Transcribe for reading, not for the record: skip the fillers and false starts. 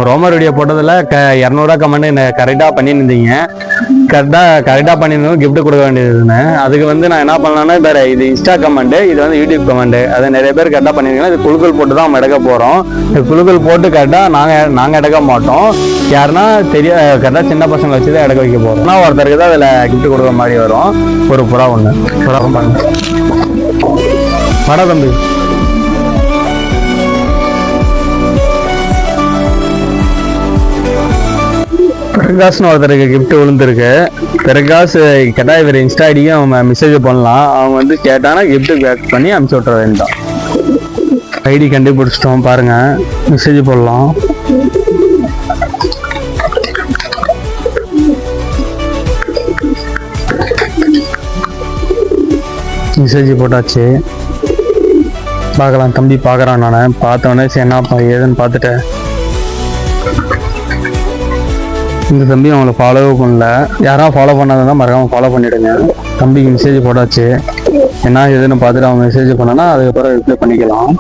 ரோமர் video போட்டதில் 200 comment கரெக்டாக பண்ணியிருந்தீங்க. கரெக்டாக பண்ணியிருந்தோம் கிஃப்ட் கொடுக்க வேண்டியதுன்னு. அதுக்கு வந்து நான் என்ன பண்ணலான்னா, வேறு இது இன்ஸ்டா கமெண்ட், இது வந்து யூடியூப் கமெண்ட். அதை நிறைய பேர் கரெக்டாக பண்ணியிருக்கீங்கன்னா, இது குழுக்கள் போட்டு தான் நம்ம எடுக்க போகிறோம். இது குழுக்கள் போட்டு கரெக்டாக நாங்கள் எடுக்க மாட்டோம். யாருன்னா கரெக்டாக சின்ன பசங்களை வச்சு தான் எடுக்க வைக்க போகிறோம். ஆனால் ஒருத்தருக்கு தான் அதில் கிஃப்ட் கொடுக்குற மாதிரி வரும். ஒரு புறா ஒன்று வட தம்பி. பிரகாஷ்னு ஒருத்தருக்கு கிஃப்ட் விழுந்துருக்கு. பிரகாஷ் கேட்டா இவர் இன்ஸ்டா ஐடியும் அவங்க மெசேஜ் பண்ணலாம். அவங்க வந்து கேட்டானா கிஃப்ட் பேக் பண்ணி அனுப்பிச்சு விட்ற வேண்டாம். ஐடி கண்டுபிடிச்சிட்டோம் பாருங்க, மெசேஜ் போடலாம். மெசேஜ் போட்டாச்சு. பார்க்கலாம் தம்பி, பார்க்குறான். நான் பார்த்தோன்னே சரி என்னப்பா ஏதுன்னு பார்த்துட்டேன். இந்த தம்பி அவங்கள ஃபாலோவும் பண்ணல. யாராவது ஃபாலோ பண்ணாதான் மறக்காமல் ஃபாலோ பண்ணிவிடுங்க. தம்பிக்கு மெசேஜ் போட்டாச்சு. என்ன எதுன்னு பார்த்துட்டு அவன் மெசேஜ் பண்ணனா அதுக்கப்புறம் ரிப்ளை பண்ணிக்கலாம்.